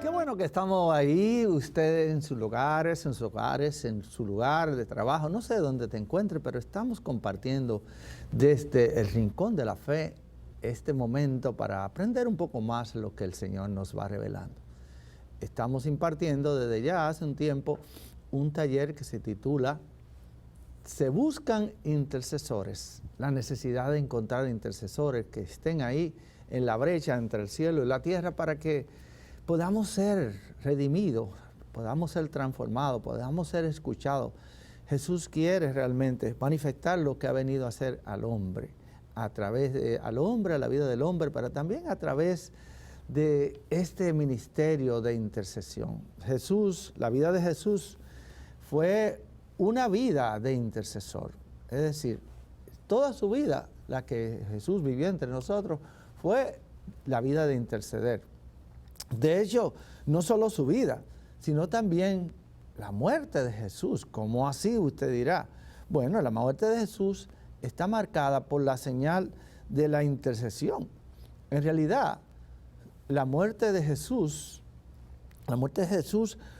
Qué bueno que estamos ahí, ustedes en sus hogares, en su lugar de trabajo, no sé dónde te encuentres, pero estamos compartiendo desde el Rincón de la Fe este momento para aprender un poco más lo que el Señor nos va revelando. Estamos impartiendo desde ya hace un tiempo un taller que se titula Se buscan intercesores, la necesidad de encontrar intercesores que estén ahí en la brecha entre el cielo y la tierra para que podamos ser redimidos, podamos ser transformados, podamos ser escuchados. Jesús quiere realmente manifestar lo que ha venido a hacer al hombre, a través de al hombre, a la vida del hombre, pero también a través de este ministerio de intercesión. Jesús, la vida de Jesús fue una vida de intercesor, es decir, toda su vida, la que Jesús vivió entre nosotros, fue la vida de interceder. De hecho, no solo su vida, sino también la muerte de Jesús. ¿Cómo así? Usted dirá. Bueno, la muerte de Jesús está marcada por la señal de la intercesión. En realidad, la muerte de Jesús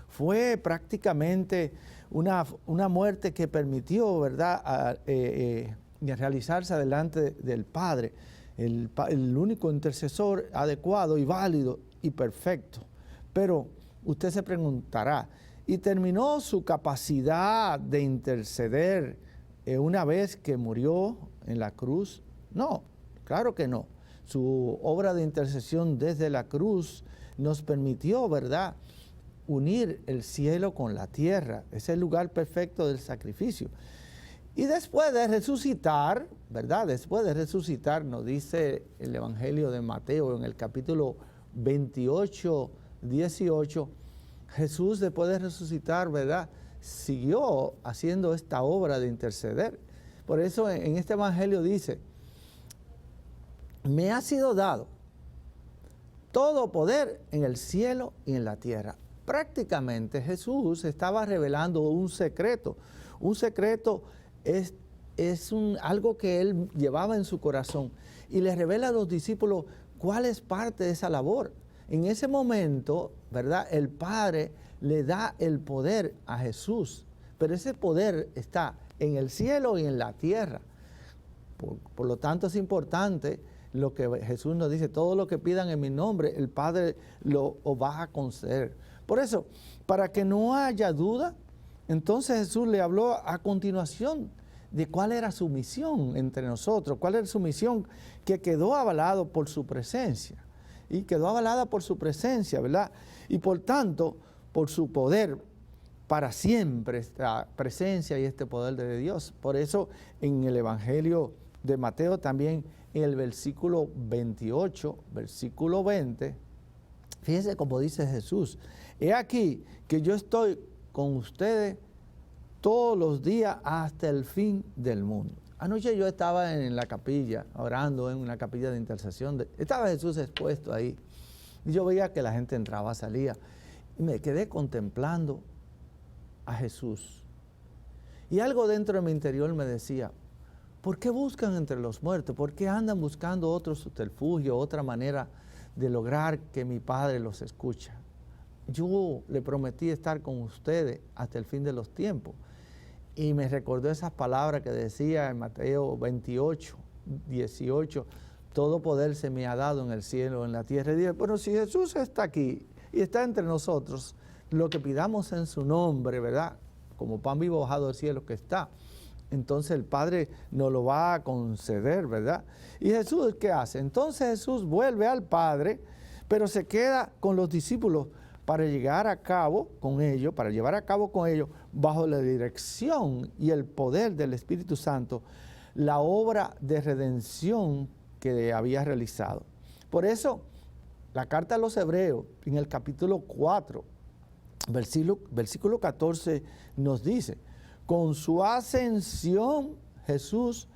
fue prácticamente una muerte que permitió, ¿verdad?, realizarse delante del Padre, el único intercesor adecuado y válido y perfecto. Pero usted se preguntará, ¿y terminó su capacidad de interceder una vez que murió en la cruz? No, claro que no. Su obra de intercesión desde la cruz nos permitió, ¿verdad?, unir el cielo con la tierra. Es el lugar perfecto del sacrificio. Y después de resucitar, ¿verdad?, después de resucitar, nos dice el Evangelio de Mateo en el capítulo 28, 18, Jesús después de resucitar, ¿verdad?, siguió haciendo esta obra de interceder. Por eso en este Evangelio dice, me ha sido dado todo poder en el cielo y en la tierra. Prácticamente Jesús estaba revelando un secreto. Un secreto es algo que él llevaba en su corazón y le revela a los discípulos cuál es parte de esa labor. En ese momento, ¿verdad?, el Padre le da el poder a Jesús, pero ese poder está en el cielo y en la tierra. Por lo tanto, es importante lo que Jesús nos dice, todo lo que pidan en mi nombre, el Padre lo va a conceder. Por eso, para que no haya duda, entonces Jesús le habló a continuación de cuál era su misión entre nosotros, cuál era su misión que quedó avalado por su presencia. Y quedó avalada por su presencia, ¿verdad? Y por tanto, por su poder, para siempre esta presencia y este poder de Dios. Por eso, en el Evangelio de Mateo también, en el versículo 28, versículo 20, fíjense cómo dice Jesús, he aquí que yo estoy con ustedes todos los días hasta el fin del mundo. Anoche yo estaba en la capilla, orando en una capilla de intercesión. Estaba Jesús expuesto ahí. Y yo veía que la gente entraba, salía. Y me quedé contemplando a Jesús. Y algo dentro de mi interior me decía, ¿por qué buscan entre los muertos? ¿Por qué andan buscando otro subterfugio, otra manera de lograr que mi Padre los escuche? Yo le prometí estar con ustedes hasta el fin de los tiempos. Y me recordó esas palabras que decía en Mateo 28, 18, todo poder se me ha dado en el cielo, en la tierra. Y dije, bueno, si Jesús está aquí y está entre nosotros, lo que pidamos en su nombre, ¿verdad?, como pan vivo bajado del cielo que está, entonces el Padre nos lo va a conceder, ¿verdad? ¿Y Jesús qué hace? Entonces Jesús vuelve al Padre, pero se queda con los discípulos para llevar a cabo con ellos, bajo la dirección y el poder del Espíritu Santo, la obra de redención que había realizado. Por eso, la carta a los Hebreos, en el capítulo 4, versículo 14, nos dice, con su ascensión Jesús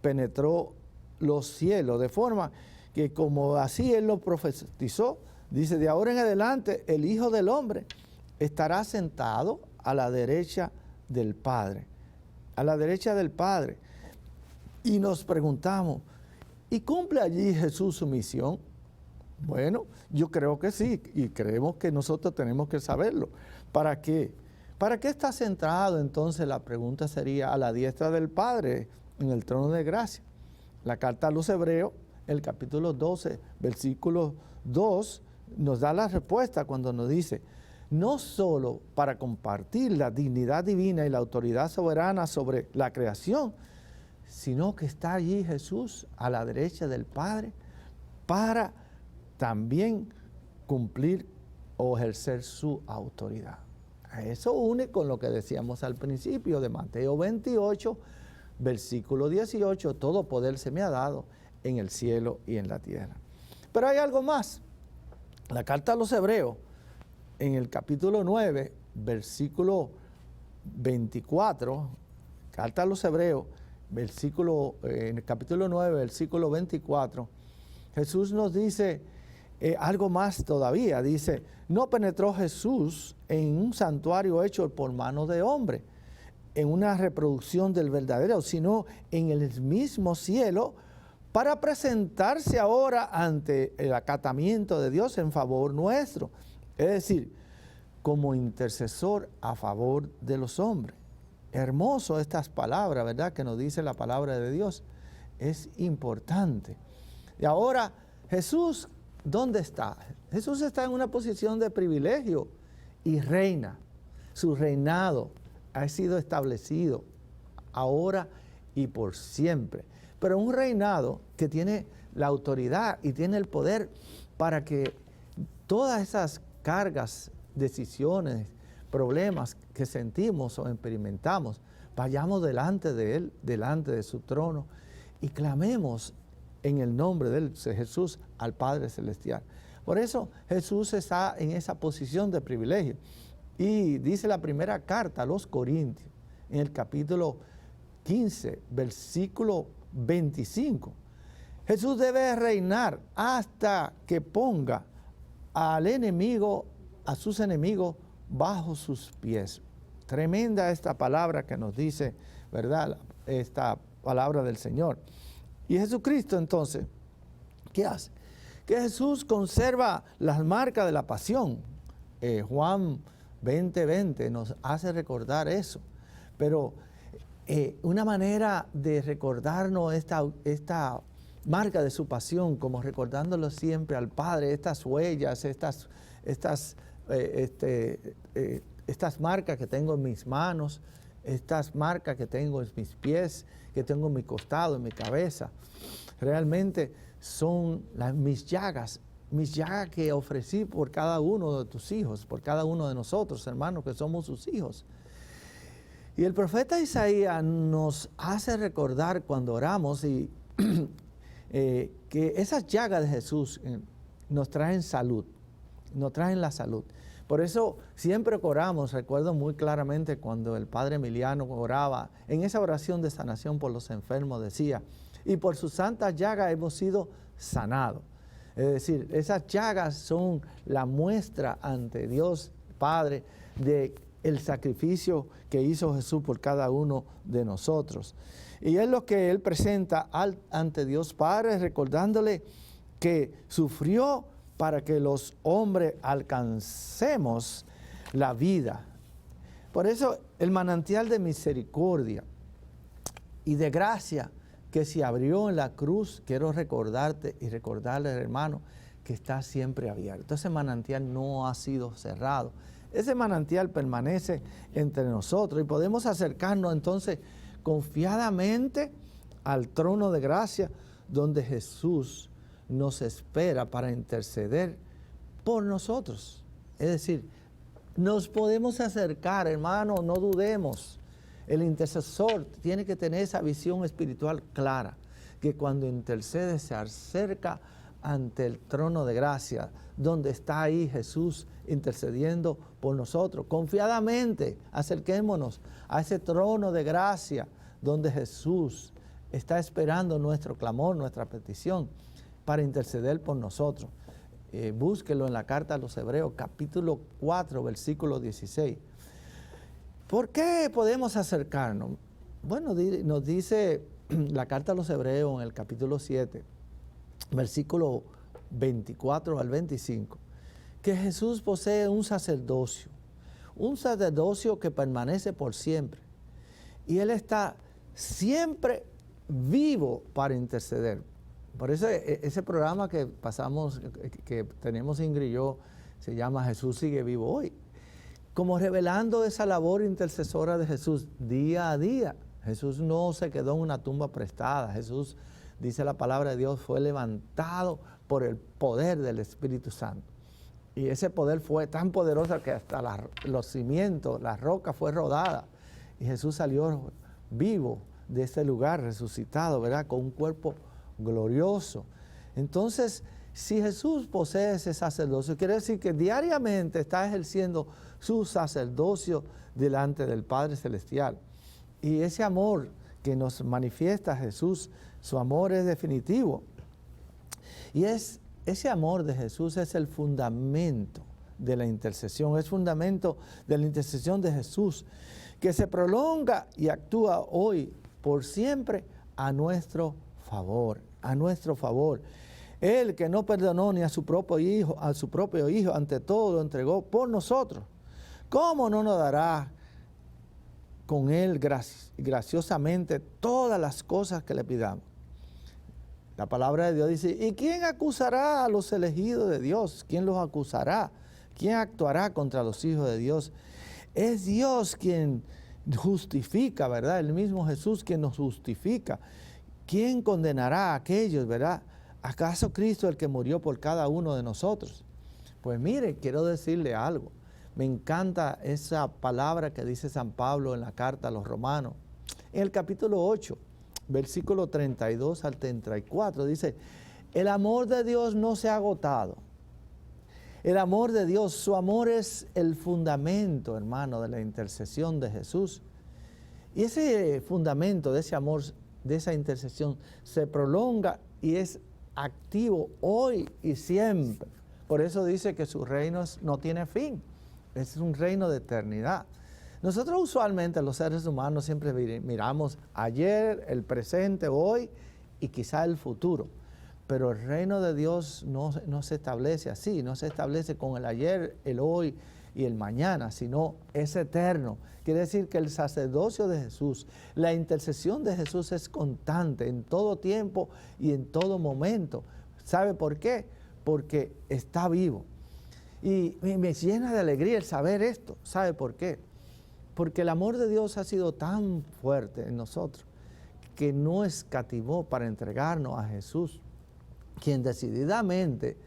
penetró los cielos, de forma que como así Él lo profetizó, dice, de ahora en adelante el Hijo del Hombre estará sentado a la derecha del Padre. a la derecha del Padre. Y nos preguntamos, ¿y cumple allí Jesús su misión? Bueno, yo creo que sí, y creemos que nosotros tenemos que saberlo. ¿Para qué? ¿Para qué está centrado? Entonces la pregunta sería, a la diestra del Padre, en el trono de gracia. La carta a los Hebreos, el capítulo 12, versículo 2, nos da la respuesta cuando nos dice, no solo para compartir la dignidad divina y la autoridad soberana sobre la creación, sino que está allí Jesús a la derecha del Padre para también cumplir o ejercer su autoridad. Eso une con lo que decíamos al principio de Mateo 28, versículo 18, todo poder se me ha dado en el cielo y en la tierra. Pero hay algo más. La carta a los Hebreos, en el capítulo 9, versículo 24, carta a los Hebreos, en el capítulo 9, versículo 24, Jesús nos dice algo más todavía. Dice, no penetró Jesús en un santuario hecho por mano de hombre, en una reproducción del verdadero, sino en el mismo cielo, para presentarse ahora ante el acatamiento de Dios en favor nuestro. Es decir, como intercesor a favor de los hombres. Hermoso estas palabras, ¿verdad?, que nos dice la palabra de Dios. Es importante. Y ahora, Jesús, ¿dónde está? Jesús está en una posición de privilegio y reina. Su reinado ha sido establecido ahora y por siempre. Pero un reinado que tiene la autoridad y tiene el poder para que todas esas cargas, decisiones, problemas que sentimos o experimentamos, vayamos delante de Él, delante de su trono y clamemos en el nombre de Jesús al Padre Celestial. Por eso Jesús está en esa posición de privilegio. Y dice la primera carta a los Corintios, en el capítulo 15, versículo 25. Jesús debe reinar hasta que ponga al enemigo, a sus enemigos, bajo sus pies. Tremenda esta palabra que nos dice, ¿verdad?, esta palabra del Señor. Y Jesucristo entonces, ¿qué hace? Que Jesús conserva las marcas de la pasión. Juan 20:20 nos hace recordar eso. Pero una manera de recordarnos esta marca de su pasión, como recordándolo siempre al Padre, estas huellas, estas marcas que tengo en mis manos, estas marcas que tengo en mis pies, que tengo en mi costado, en mi cabeza, realmente son mis llagas que ofrecí por cada uno de tus hijos, por cada uno de nosotros, hermanos, que somos sus hijos. Y el profeta Isaías nos hace recordar cuando oramos que esas llagas de Jesús nos traen salud, nos traen la salud. Por eso siempre que oramos, recuerdo muy claramente cuando el padre Emiliano oraba, en esa oración de sanación por los enfermos decía, y por sus santas llagas hemos sido sanados. Es decir, esas llagas son la muestra ante Dios Padre de el sacrificio que hizo Jesús por cada uno de nosotros. Y es lo que Él presenta ante Dios Padre, recordándole que sufrió para que los hombres alcancemos la vida. Por eso el manantial de misericordia y de gracia que se abrió en la cruz, quiero recordarte y recordarle, hermano, que está siempre abierto. Ese manantial no ha sido cerrado. Ese manantial permanece entre nosotros y podemos acercarnos entonces confiadamente al trono de gracia donde Jesús nos espera para interceder por nosotros. Es decir, nos podemos acercar, hermano, no dudemos. El intercesor tiene que tener esa visión espiritual clara, que cuando intercede se acerca ante el trono de gracia, donde está ahí Jesús intercediendo por nosotros. Confiadamente acerquémonos a ese trono de gracia, donde Jesús está esperando nuestro clamor, nuestra petición, para interceder por nosotros. Búsquelo en la carta a los Hebreos, capítulo 4, versículo 16. ¿Por qué podemos acercarnos? Bueno, nos dice la carta a los Hebreos en el capítulo 7, versículo 24 al 25, que Jesús posee un sacerdocio que permanece por siempre. Y Él está siempre vivo para interceder. Por eso ese programa que pasamos, que tenemos Ingrid y yo, se llama Jesús sigue vivo hoy. Como revelando esa labor intercesora de Jesús día a día. Jesús no se quedó en una tumba prestada. Jesús, dice la palabra de Dios, fue levantado por el poder del Espíritu Santo. Y ese poder fue tan poderoso que hasta los cimientos, la roca fue rodada. Y Jesús salió vivo de ese lugar, resucitado, ¿verdad? Con un cuerpo glorioso. Entonces, si Jesús posee ese sacerdocio, quiere decir que diariamente está ejerciendo su sacerdocio delante del Padre Celestial. Y ese amor que nos manifiesta Jesús, su amor es definitivo. Y ese amor de Jesús es el fundamento de la intercesión, es fundamento de la intercesión de Jesús, que se prolonga y actúa hoy por siempre a nuestro favor, a nuestro favor. Él que no perdonó ni a su propio hijo, ante todo lo entregó por nosotros. ¿Cómo no nos dará con Él graciosamente todas las cosas que le pidamos? La palabra de Dios dice, ¿y quién acusará a los elegidos de Dios? ¿Quién los acusará? ¿Quién actuará contra los hijos de Dios? Es Dios quien justifica, ¿verdad? El mismo Jesús quien nos justifica. ¿Quién condenará a aquellos, verdad? ¿Acaso Cristo el que murió por cada uno de nosotros? Pues mire, quiero decirle algo. Me encanta esa palabra que dice San Pablo en la carta a los Romanos. En el capítulo 8, versículo 32 al 34, dice, el amor de Dios no se ha agotado. El amor de Dios, su amor es el fundamento, hermano, de la intercesión de Jesús. Y ese fundamento de ese amor, de esa intercesión, se prolonga y es activo hoy y siempre. Por eso dice que su reino no tiene fin. Es un reino de eternidad. Nosotros usualmente, los seres humanos, siempre miramos ayer, el presente, hoy y quizá el futuro. Pero el reino de Dios no se establece así, no se establece con el ayer, el hoy y el mañana, sino es eterno. Quiere decir que el sacerdocio de Jesús, la intercesión de Jesús es constante en todo tiempo y en todo momento. ¿Sabe por qué? Porque está vivo. Y me llena de alegría el saber esto. ¿Sabe por qué? Porque el amor de Dios ha sido tan fuerte en nosotros que no escatimó para entregarnos a Jesús, quien decididamente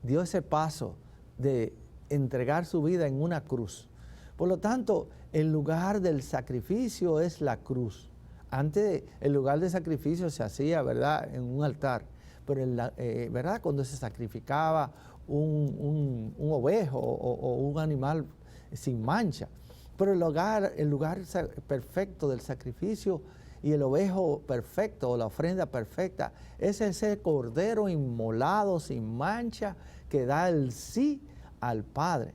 dio ese paso de entregar su vida en una cruz. Por lo tanto, el lugar del sacrificio es la cruz. Antes el lugar de sacrificio se hacía, ¿verdad?, en un altar, pero ¿verdad?, cuando se sacrificaba un ovejo o un animal sin mancha. Pero el lugar perfecto del sacrificio y el ovejo perfecto o la ofrenda perfecta es ese cordero inmolado sin mancha que da el sí al Padre.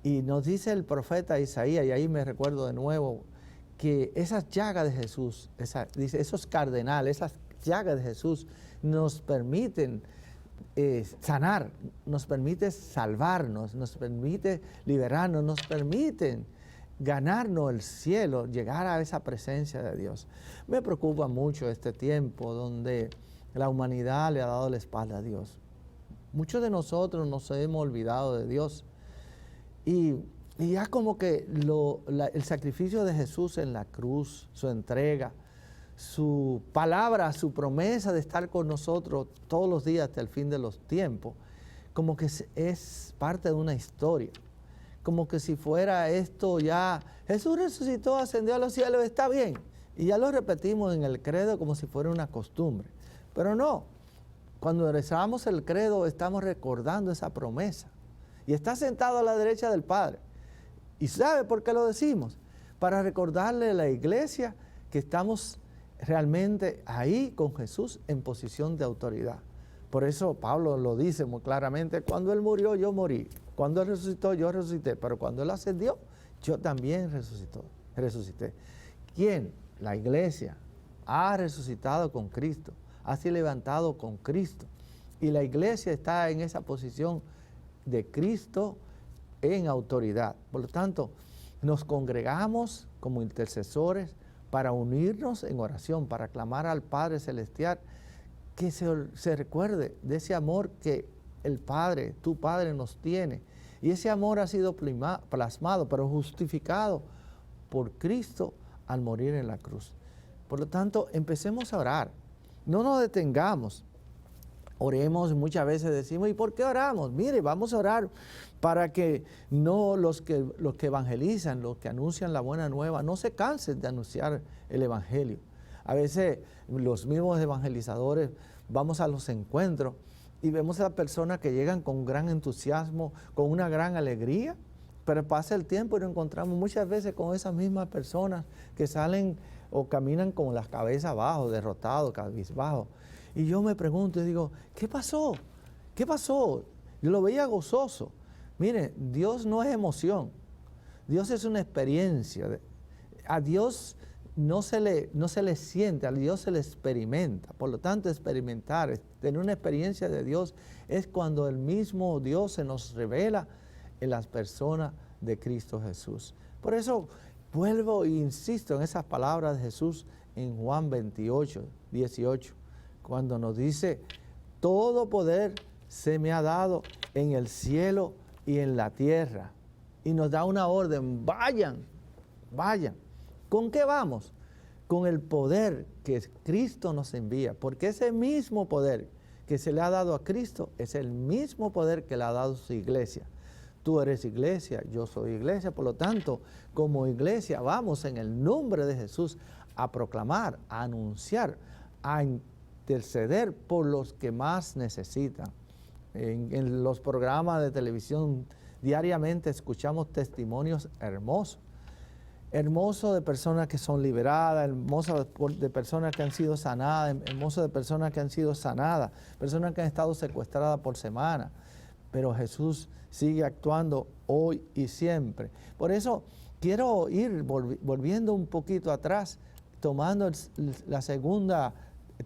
Y nos dice el profeta Isaías, y ahí me recuerdo de nuevo, que esas llagas de Jesús, dice, esos cardenales, esas llagas de Jesús nos permiten sanar, nos permite salvarnos, nos permite liberarnos, nos permiten ganarnos el cielo, llegar a esa presencia de Dios. Me preocupa mucho este tiempo donde la humanidad le ha dado la espalda a Dios. Muchos de nosotros nos hemos olvidado de Dios y ya como que el sacrificio de Jesús en la cruz, su entrega, su palabra, su promesa de estar con nosotros todos los días hasta el fin de los tiempos, como que es parte de una historia. Como que si fuera esto ya, Jesús resucitó, ascendió a los cielos, está bien. Y ya lo repetimos en el credo como si fuera una costumbre. Pero no, cuando rezamos el credo estamos recordando esa promesa. Y está sentado a la derecha del Padre. ¿Y sabe por qué lo decimos? Para recordarle a la iglesia que estamos realmente ahí con Jesús en posición de autoridad. Por eso Pablo lo dice muy claramente, cuando Él murió, yo morí. Cuando Él resucitó, yo resucité. Pero cuando Él ascendió, yo también resucité. ¿Quién? la iglesia, ha resucitado con Cristo, ha sido levantado con Cristo. Y la iglesia está en esa posición de Cristo en autoridad. Por lo tanto, nos congregamos como intercesores para unirnos en oración, para clamar al Padre Celestial, que se recuerde de ese amor que el Padre, tu Padre, nos tiene. Y ese amor ha sido plasmado, pero justificado por Cristo al morir en la cruz. Por lo tanto, empecemos a orar. No nos detengamos. Oremos, muchas veces decimos, ¿y por qué oramos? Mire, vamos a orar para que no los que evangelizan, los que anuncian la buena nueva, no se cansen de anunciar el evangelio. A veces los mismos evangelizadores vamos a los encuentros y vemos a las personas que llegan con gran entusiasmo, con una gran alegría, pero pasa el tiempo y nos encontramos muchas veces con esas mismas personas que salen o caminan con las cabezas abajo, derrotados, cabizbajos. Y yo me pregunto y digo, ¿qué pasó? ¿Qué pasó? Yo lo veía gozoso. Mire, Dios no es emoción, Dios es una experiencia. A Dios no se le siente, a Dios se le experimenta. Por lo tanto, experimentar, tener una experiencia de Dios es cuando el mismo Dios se nos revela en las personas de Cristo Jesús. Por eso vuelvo e insisto en esas palabras de Jesús en Juan 28, 18, cuando nos dice, todo poder se me ha dado en el cielo y en la tierra. Y nos da una orden, vayan, vayan. ¿Con qué vamos? Con el poder que Cristo nos envía, porque ese mismo poder que se le ha dado a Cristo es el mismo poder que le ha dado su iglesia. Tú eres iglesia, yo soy iglesia, por lo tanto, como iglesia vamos en el nombre de Jesús a proclamar, a anunciar, a interceder por los que más necesitan. En los programas de televisión diariamente escuchamos testimonios hermosos de personas que son liberadas, hermosos de personas que han sido sanadas, hermosos de personas que han sido sanadas, personas que han estado secuestradas por semanas. Pero Jesús sigue actuando hoy y siempre. Por eso quiero ir volviendo un poquito atrás, tomando la segunda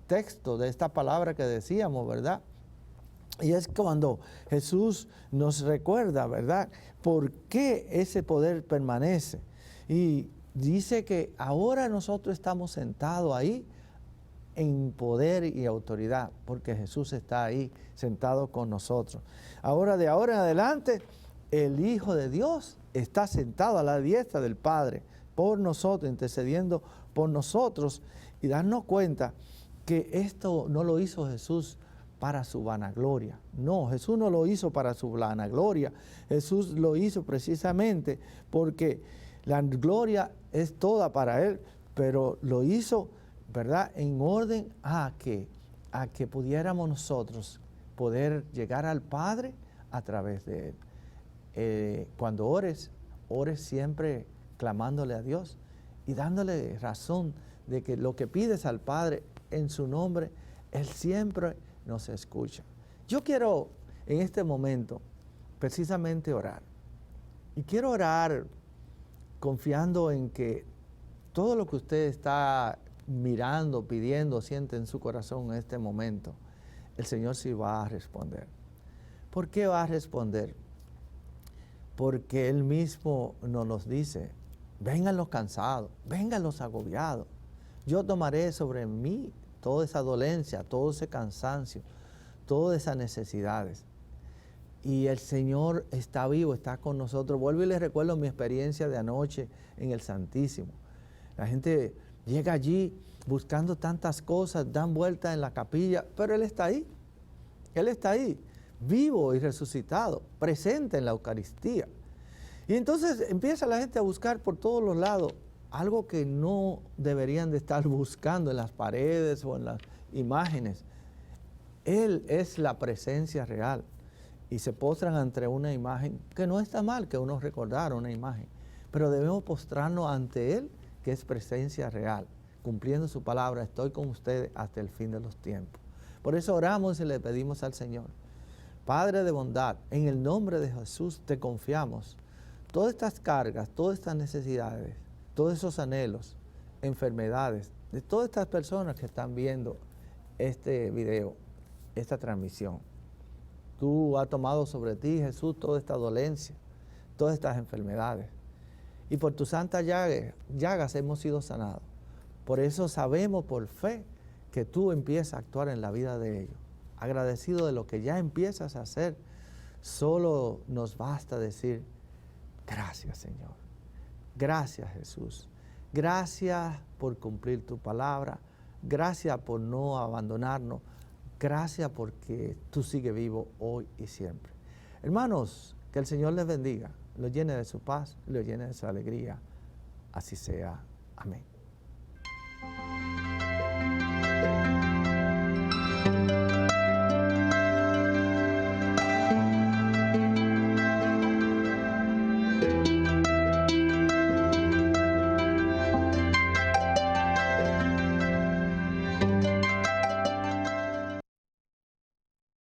texto de esta palabra que decíamos, ¿verdad? Y es cuando Jesús nos recuerda, ¿verdad?, por qué ese poder permanece. Y dice que ahora nosotros estamos sentados ahí en poder y autoridad, porque Jesús está ahí sentado con nosotros. Ahora, de ahora en adelante, el Hijo de Dios está sentado a la diestra del Padre por nosotros, intercediendo por nosotros, y darnos cuenta que esto no lo hizo Jesús para su vanagloria. No, Jesús no lo hizo para su vanagloria. Jesús lo hizo precisamente porque la gloria es toda para Él, pero lo hizo, ¿verdad?, en orden a que pudiéramos nosotros poder llegar al Padre a través de Él. Cuando ores siempre clamándole a Dios y dándole razón de que lo que pides al Padre en su nombre, Él siempre nos escucha. Yo quiero en este momento precisamente orar. Y quiero orar confiando en que todo lo que usted está mirando, pidiendo, siente en su corazón en este momento, el Señor sí va a responder. ¿Por qué va a responder? Porque Él mismo nos dice, vengan los cansados, vengan los agobiados. Yo tomaré sobre mí toda esa dolencia, todo ese cansancio, todas esas necesidades. Y el Señor está vivo, está con nosotros. Vuelvo y les recuerdo mi experiencia de anoche en el Santísimo. La gente llega allí buscando tantas cosas, dan vueltas en la capilla, pero Él está ahí. Él está ahí, vivo y resucitado, presente en la Eucaristía. Y entonces empieza la gente a buscar por todos los lados algo que no deberían de estar buscando en las paredes o en las imágenes. Él es la presencia real y se postran ante una imagen, que no está mal que uno recordara una imagen, pero debemos postrarnos ante Él, que es presencia real, cumpliendo su palabra, estoy con ustedes hasta el fin de los tiempos. Por eso oramos y le pedimos al Señor, Padre de bondad, en el nombre de Jesús te confiamos todas estas cargas, todas estas necesidades, todos esos anhelos enfermedades de todas estas personas que están viendo este video, esta transmisión. Tú has tomado sobre ti, Jesús, toda esta dolencia, todas estas enfermedades. Y por tus santas llagas hemos sido sanados. Por eso sabemos por fe que tú empiezas a actuar en la vida de ellos. Agradecido de lo que ya empiezas a hacer, solo nos basta decir, gracias Señor, gracias Jesús, gracias por cumplir tu palabra, gracias por no abandonarnos, gracias porque tú sigues vivo hoy y siempre. Hermanos, que el Señor les bendiga, los llene de su paz, los llene de su alegría. Así sea. Amén.